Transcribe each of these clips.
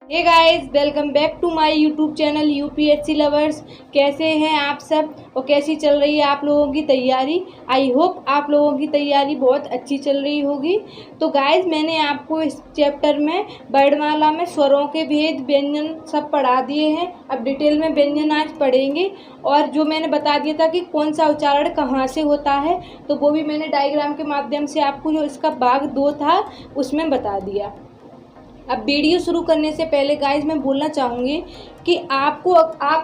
Hey guys, welcome back to my YouTube channel UPSC lovers. कैसे हैं आप सब और कैसी चल रही है आप लोगों की तैयारी। आई होप आप लोगों की तैयारी बहुत अच्छी चल रही होगी। तो गाइस, मैंने आपको इस चैप्टर में वर्णमाला में स्वरों के भेद व्यंजन सब पढ़ा दिए हैं। अब डिटेल में व्यंजन आज पढ़ेंगे और जो मैंने बता दिया था कि कौन सा उच्चारण कहाँ से होता है, तो वो भी मैंने डायग्राम के माध्यम से आपको जो इसका भाग 2 था उसमें बता दिया। अब वीडियो शुरू करने से पहले गाइस मैं बोलना चाहूँगी कि आप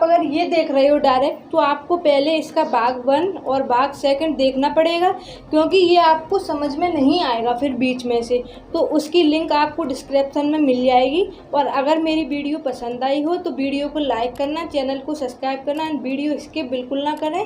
अगर ये देख रहे हो डायरेक्ट, तो आपको पहले इसका भाग 1 और भाग 2 देखना पड़ेगा, क्योंकि ये आपको समझ में नहीं आएगा फिर बीच में से। तो उसकी लिंक आपको डिस्क्रिप्शन में मिल जाएगी। और अगर मेरी वीडियो पसंद आई हो तो वीडियो को लाइक करना, चैनल को सब्सक्राइब करना, वीडियो स्किप बिल्कुल ना करें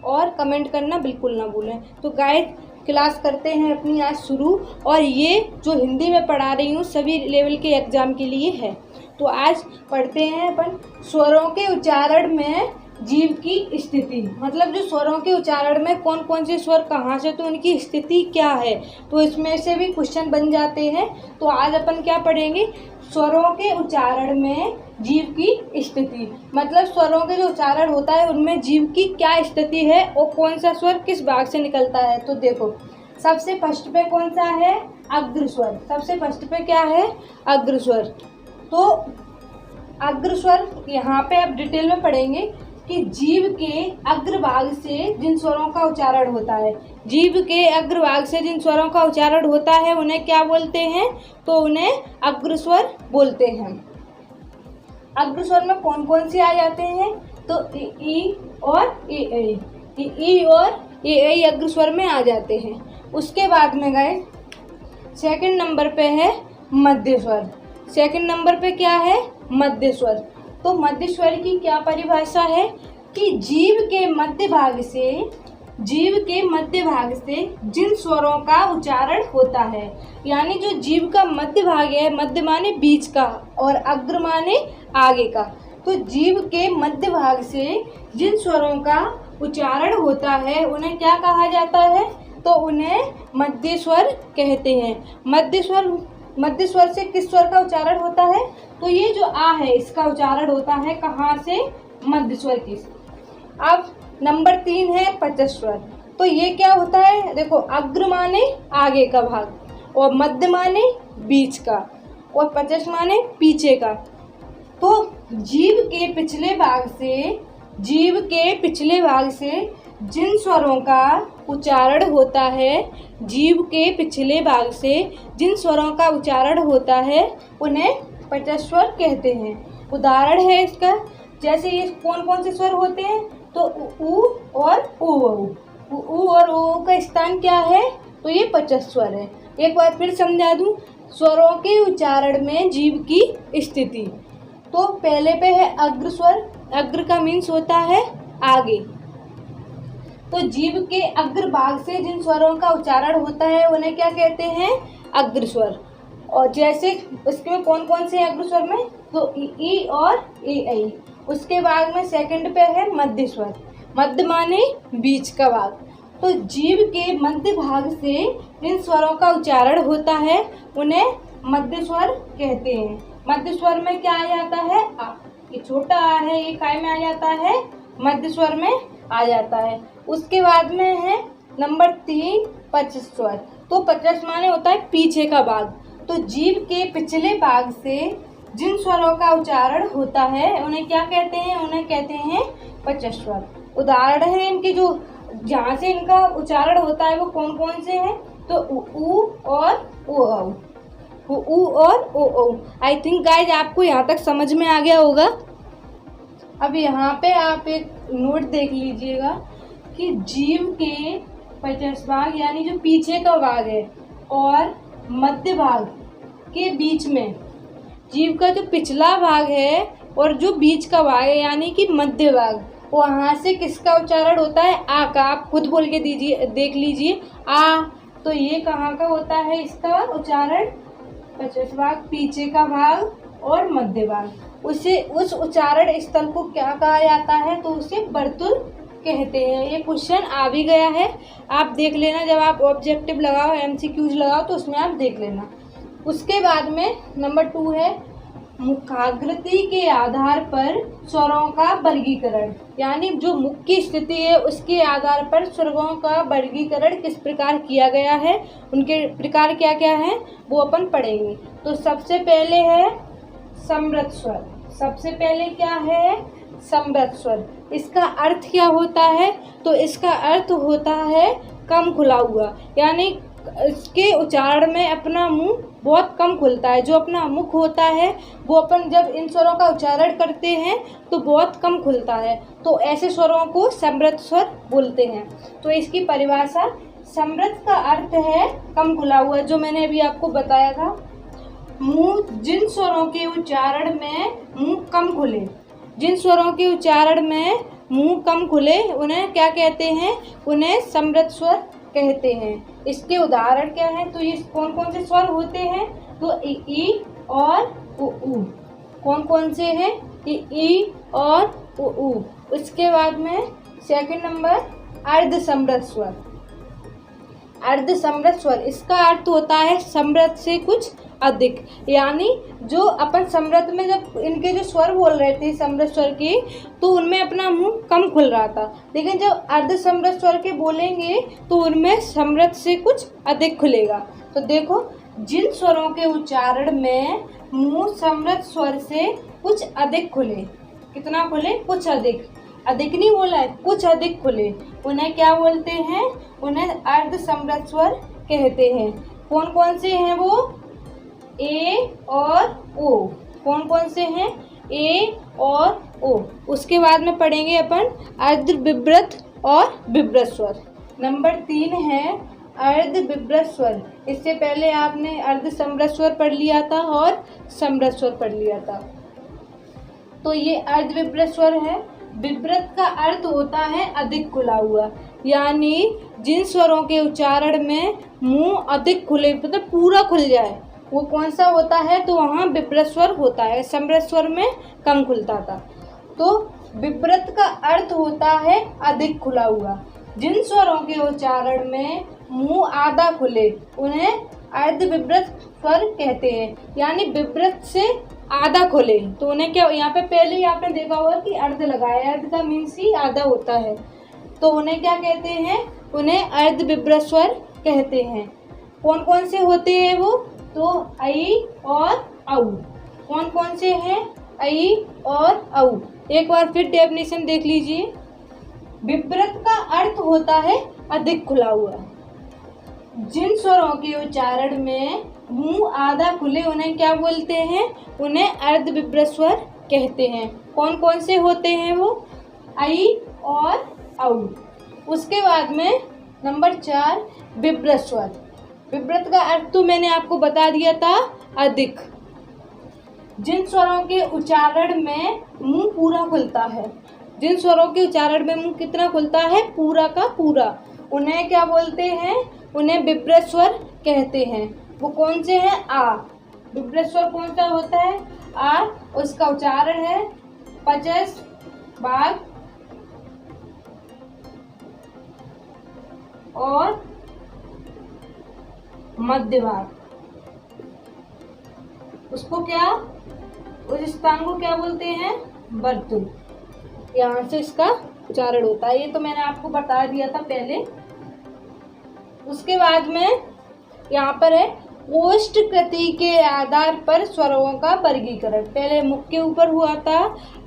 और कमेंट करना बिल्कुल ना भूलें। तो गाइस, क्लास करते हैं अपनी आज शुरू। और ये जो हिंदी में पढ़ा रही हूँ सभी लेवल के एग्ज़ाम के लिए है। तो आज पढ़ते हैं अपन स्वरों के उच्चारण में जीव की स्थिति, मतलब जो स्वरों के उच्चारण में कौन कौन से स्वर कहाँ से, तो उनकी स्थिति क्या है। तो इसमें से भी क्वेश्चन बन जाते हैं। तो आज अपन क्या पढ़ेंगे, स्वरों के उच्चारण में जीव की स्थिति, मतलब स्वरों के जो उच्चारण होता है उनमें जीव की क्या स्थिति है और कौन सा स्वर किस भाग से निकलता है। तो देखो, सबसे फर्स्ट पे कौन सा है, अग्रस्वर। सबसे फर्स्ट पे क्या है, अग्रस्वर। तो अग्रस्वर यहाँ पे आप डिटेल में पढ़ेंगे कि जीव के अग्रभाग से जिन स्वरों का उच्चारण होता है, जीव के अग्रभाग से जिन स्वरों का उच्चारण होता है उन्हें क्या बोलते हैं, तो उन्हें अग्रस्वर बोलते हैं। अग्रस्वर में कौन कौन से आ जाते हैं, तो ई और ए, ई और ए अग्रस्वर में आ जाते हैं। उसके बाद में गए सेकंड नंबर पे है मध्य स्वर। सेकंड नंबर पे क्या है, मध्य स्वर। तो मध्य स्वर की क्या परिभाषा है कि जीव के मध्य भाग से जिन स्वरों का उच्चारण होता है, यानी जो जीव का मध्य भाग है, मध्य माने बीच का और अग्र माने आगे का, तो जीव के मध्य भाग से जिन स्वरों का उच्चारण होता है उन्हें क्या कहा जाता है, तो उन्हें मध्य स्वर कहते हैं। मध्य स्वर से किस स्वर का उच्चारण होता है, तो ये जो आ है इसका उच्चारण होता है कहाँ से, मध्य स्वर की। अब नंबर 3 है पचश स्वर। तो ये क्या होता है, देखो, अग्र माने आगे का भाग और मध्य माने बीच का और पचश माने पीछे का। तो जीव के पिछले भाग से जिन स्वरों का उच्चारण होता है, जीव के पिछले भाग से जिन स्वरों का उच्चारण होता है उन्हें पचश स्वर कहते हैं। उदाहरण है इसका, जैसे ये कौन कौन से स्वर होते हैं, तो उ और उ और ओ का स्थान क्या है, तो ये पचश स्वर है। एक बार फिर समझा दूं, स्वरों के उच्चारण में जीव की स्थिति। तो पहले पे है अग्र स्वर। अग्र का मीन्स होता है आगे। तो जीव के अग्र भाग से जिन स्वरों का उच्चारण होता है उन्हें क्या कहते हैं, अग्र स्वर। और जैसे इसमें कौन कौन से अग्र स्वर में, तो ई और ए। उसके बाद में सेकंड पे है मध्य स्वर। मध्य माने बीच का भाग। तो जीव के मध्य भाग से जिन स्वरों का उच्चारण होता है उन्हें मध्य स्वर कहते हैं। मध्य स्वर में क्या आ जाता है, आ। ये छोटा आ है, ये काय में आ जाता है, मध्य स्वर में आ जाता है। उसके बाद में है नंबर 3 पचश स्वर। तो पचश माने होता है पीछे का भाग। तो जीव के पिछले भाग से जिन स्वरों का उच्चारण होता है उन्हें क्या कहते हैं, उन्हें कहते हैं पचश स्वर। उदाहरण है इनके, जो जहाँ से इनका उच्चारण होता है वो कौन कौन से हैं, तो उ और ओ। आई थिंक गाइज आपको यहाँ तक समझ में आ गया होगा। अब यहाँ पे आप एक नोट देख लीजिएगा कि जीव के पचश भाग यानी जो पीछे का भाग है और मध्य भाग के बीच में जीव का जो पिछला भाग है और जो बीच का भाग है यानी कि मध्य भाग, वहाँ से किसका उच्चारण होता है, आ का। आप खुद बोल के देख लीजिए, आ। तो ये कहाँ का होता है इसका उच्चारण, पचश भाग, पीछे का भाग और मध्य भाग। उस उच्चारण स्थल को क्या कहा जाता है, तो उसे वर्तुल कहते हैं। ये क्वेश्चन आ भी गया है, आप देख लेना, जब आप ऑब्जेक्टिव लगाओ, MCQs लगाओ तो उसमें आप देख लेना। उसके बाद में नंबर 2 है मुखाकृति के आधार पर स्वरों का वर्गीकरण, यानी जो मुख की स्थिति है उसके आधार पर स्वरों का वर्गीकरण किस प्रकार किया गया है, उनके प्रकार क्या क्या हैं वो अपन पढ़ेंगे। तो सबसे पहले है समृद्ध स्वर। सबसे पहले क्या है? समृद्ध स्वर। इसका अर्थ क्या होता है? तो इसका अर्थ होता है कम खुला हुआ, यानी इसके उच्चारण में अपना मुंह बहुत कम खुलता है। जो अपना मुख होता है वो अपन जब इन स्वरों का उच्चारण करते हैं तो बहुत कम खुलता है, तो ऐसे स्वरों को समृद्ध स्वर बोलते हैं। तो इसकी परिभाषा, समृद्ध का अर्थ है कम खुला हुआ, जो मैंने अभी आपको बताया था। मुंह, जिन स्वरों के उच्चारण में मुंह कम खुले, जिन स्वरों के उच्चारण में मुंह कम खुले उन्हें क्या कहते हैं? उन्हें समृद्ध स्वर कहते हैं। इसके उदाहरण क्या हैं? तो ये कौन कौन से स्वर होते हैं? तो ई और उ। कौन कौन से हैं? ई और उ। उसके बाद में सेकंड नंबर अर्ध समृद्ध स्वर। अर्ध समृद्ध स्वर, इसका अर्थ होता है समृद्ध से कुछ अधिक, यानी जो अपन समृद्ध में जब इनके जो स्वर बोल रहे थे समृद्ध स्वर के, तो उनमें अपना मुंह कम खुल रहा था, लेकिन जब अर्ध समृद्ध स्वर के बोलेंगे तो उनमें समृद्ध से कुछ अधिक खुलेगा। तो देखो, जिन स्वरों के उच्चारण में मुंह समृद्ध स्वर से कुछ अधिक खुले, कितना खुले? कुछ अधिक। अधिक नहीं बोला है, कुछ अधिक खुले, उन्हें क्या बोलते हैं? उन्हें अर्ध समृद्ध स्वर कहते हैं। कौन कौन से हैं वो? ए और ओ। कौन कौन से हैं? ए और ओ। उसके बाद में पढ़ेंगे अपन अर्ध विवृत और विवृत स्वर। नंबर 3 है अर्ध विवृत स्वर। इससे पहले आपने अर्ध समृद्ध स्वर पढ़ लिया था और समृद्ध स्वर पढ़ लिया था। तो ये अर्ध विवृत स्वर है। विवृत का अर्थ होता है अधिक खुला हुआ, यानी जिन स्वरों के उच्चारण में मुंह अधिक खुले, मतलब पूरा खुल जाए, वो कौन सा होता है? तो वहाँ विवृत स्वर होता है। समृद्ध स्वर में कम खुलता था। तो विवृत का अर्थ होता है अधिक खुला हुआ। जिन स्वरों के उच्चारण में मुंह आधा खुले उन्हें अर्ध विवृत स्वर कहते हैं, यानी विवृत से आधा खुले तो उन्हें क्या, यहाँ पे पहले ही आपने देखा होगा कि अर्ध लगाया, अर्ध का मीन्स ही आधा होता है, तो उन्हें क्या कहते हैं? उन्हें अर्ध विवृत स्वर कहते हैं। कौन कौन से होते हैं वो? तो आई और औ। कौन कौन से हैं? आई और औ। एक बार फिर डेफिनेशन देख लीजिए। विवृत का अर्थ होता है अधिक खुला हुआ। जिन स्वरों के उच्चारण में मुंह आधा खुले उन्हें क्या बोलते हैं? उन्हें अर्ध विवृत स्वर कहते हैं। कौन कौन से होते हैं वो? आई और औ। उसके बाद में नंबर 4 विवृत स्वर। विवृत का अर्थ तो मैंने आपको बता दिया था, अधिक। जिन स्वरों के उच्चारण में मुंह पूरा खुलता है, जिन स्वरों के उच्चारण में मुंह कितना खुलता है? पूरा का पूरा, उन्हें क्या बोलते हैं? उन्हें विवृत स्वर कहते हैं। वो कौन से हैं? आ। विवृत स्वर कौन सा होता है? आ। उसका उच्चारण है पचस भाग और मध्य भाग। उसको क्या, उस स्थान को क्या बोलते हैं? वर्तुल। यहाँ से इसका उच्चारण होता है। ये तो मैंने आपको बता दिया था पहले। उसके बाद में यहाँ पर है ओष्ठ कृति के आधार पर स्वरों का वर्गीकरण। पहले मुख के ऊपर हुआ था,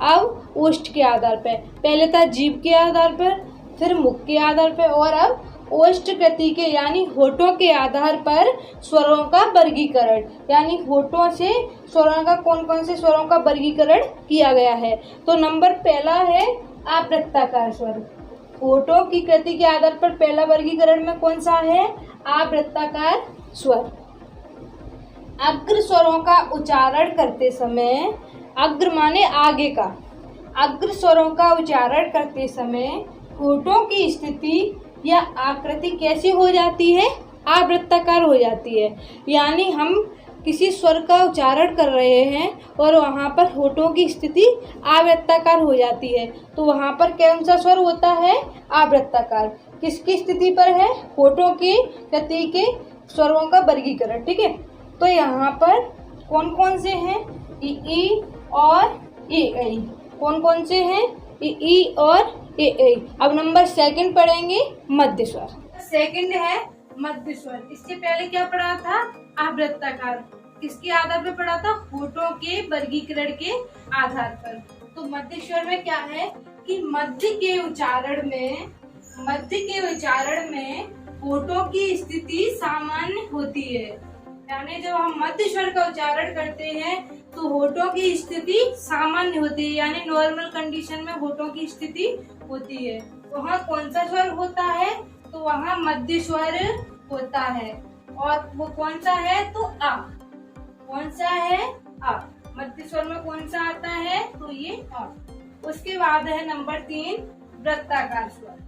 अब ओष्ठ के आधार पर। पहले था जीभ के आधार पर, फिर मुख के आधार पर, और अब ओष्ठ कृति के यानी होठों के आधार पर स्वरों का वर्गीकरण, यानी होठों से स्वरों का, कौन कौन से स्वरों का वर्गीकरण किया गया है। तो नंबर पहला है आवृत्ताकार स्वर। होठों की कृति के आधार पर पहला वर्गीकरण में कौन सा है? आवृत्ताकार स्वर। अग्र स्वरों का उच्चारण करते समय, अग्र माने आगे का, अग्र स्वरों का उच्चारण करते समय होठों की स्थिति या आकृति कैसी हो जाती है? आवृत्ताकार हो जाती है। यानी हम किसी स्वर का उच्चारण कर रहे हैं और वहाँ पर होठों की स्थिति आवृत्ताकार हो जाती है, तो वहाँ पर कौन सा स्वर होता है? आवृत्ताकार। किसकी स्थिति पर है? होठों की कृति के स्वरों का वर्गीकरण। ठीक है, तो यहाँ पर कौन कौन से हैं? ई और ए। कौन कौन से हैं? ई और ए। अब नंबर सेकंड पढ़ेंगे मध्य स्वर। सेकंड है मध्य स्वर। इससे पहले क्या पढ़ा था? आवृत्ताकार। किसके आधार पर पढ़ा था? होठों के वर्गीकरण के आधार पर। तो मध्य स्वर में क्या है कि मध्य के उच्चारण में होठों की स्थिति सामान्य होती है। यानी जब हम मध्य स्वर का उच्चारण करते हैं तो होठों की स्थिति सामान्य होती है, यानी नॉर्मल कंडीशन में होठों की स्थिति होती है। वहाँ कौन सा स्वर होता है? तो वहाँ मध्य स्वर होता है। और वो कौन सा है? तो आ। कौन सा है? आ। मध्य स्वर में कौन सा आता है? तो ये आ। उसके बाद है नंबर 3 वृत्ताकार स्वर।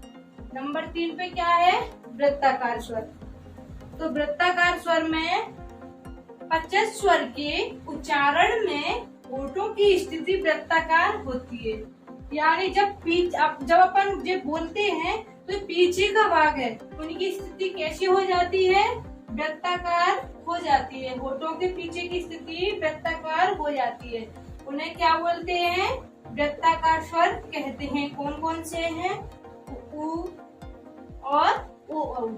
नंबर 3 पे क्या है? वृत्ताकार स्वर। तो वृत्ताकार स्वर में पचस स्वर के उच्चारण में होठों की स्थिति वृत्ताकार होती है। यानी जब अपन जब बोलते हैं तो पीछे का भाग है, उनकी स्थिति कैसी हो जाती है? वृत्ताकार हो जाती है। होठों के पीछे की स्थिति वृत्ताकार हो जाती है। उन्हें क्या बोलते हैं? वृत्ताकार स्वर कहते हैं। कौन कौन से हैं? उ और ओ।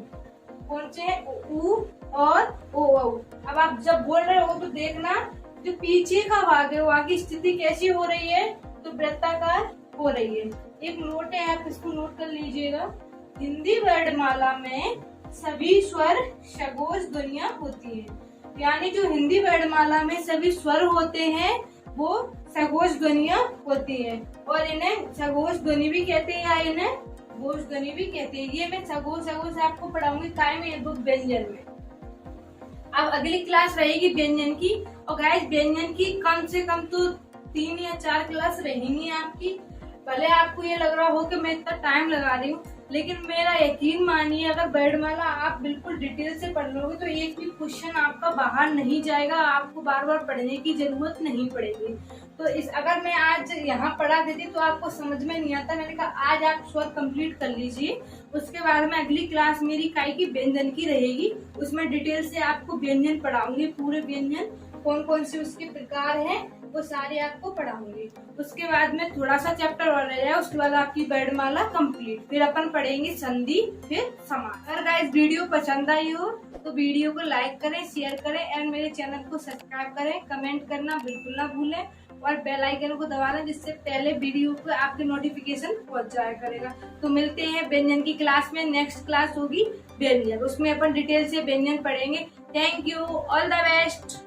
कौन से हैं? उ और ओ। अब आप जब बोल रहे हो तो देखना जो पीछे का भाग है वहाँ की स्थिति कैसी हो रही है? तो वृत्ताकार हो रही है। एक नोट है, आप इसको नोट कर लीजिएगा। हिंदी वर्णमाला में सभी स्वर सघोष ध्वनियां होती है। यानी जो हिंदी वर्णमाला में सभी स्वर होते हैं वो सघोष ध्वनियां होती है, और इन्हें सघोष ध्वनि भी कहते हैं या इन्हें घोष ध्वनि भी कहते हैं। ये मैं सघोष आपको पढ़ाऊंगी काय में, बुक व्यंजन में। अब अगली क्लास रहेगी व्यंजन की। और गाइस व्यंजन की कम से कम तो 3 या 4 क्लास रहेंगी आपकी। भले आपको ये लग रहा हो कि मैं इतना टाइम लगा रही हूँ, लेकिन मेरा यकीन मानिए अगर वर्णमाला आप बिल्कुल डिटेल से पढ़ लोगे तो एक भी क्वेश्चन आपका बाहर नहीं जाएगा। आपको बार बार पढ़ने की जरूरत नहीं पड़ेगी। तो अगर मैं आज यहाँ पढ़ा देती तो आपको समझ में नहीं आता। मैंने कहा आज आप स्वर कंप्लीट कर लीजिए, उसके बाद में अगली क्लास मेरी काय की व्यंजन की रहेगी। उसमें डिटेल से आपको व्यंजन पढ़ाऊंगी। पूरे व्यंजन कौन कौन से उसके प्रकार हैं वो सारे आपको पढ़ाऊंगी। उसके बाद में थोड़ा सा चैप्टर और रह जाए, उसके बाद आपकी वर्णमाला कंप्लीट। फिर अपन पढ़ेंगे संधि, फिर समास। अगर गाइस वीडियो पसंद आई हो तो वीडियो को लाइक करें, शेयर करें एंड मेरे चैनल को सब्सक्राइब करें। कमेंट करना बिल्कुल ना भूलें और बेल आइकन को दबा लें, जिससे पहले वीडियो को आपके नोटिफिकेशन पहुंच जाया करेगा। तो मिलते हैं व्यंजन की क्लास में। नेक्स्ट क्लास होगी व्यंजन, उसमें अपन डिटेल से व्यंजन पढ़ेंगे। Thank you, all the best.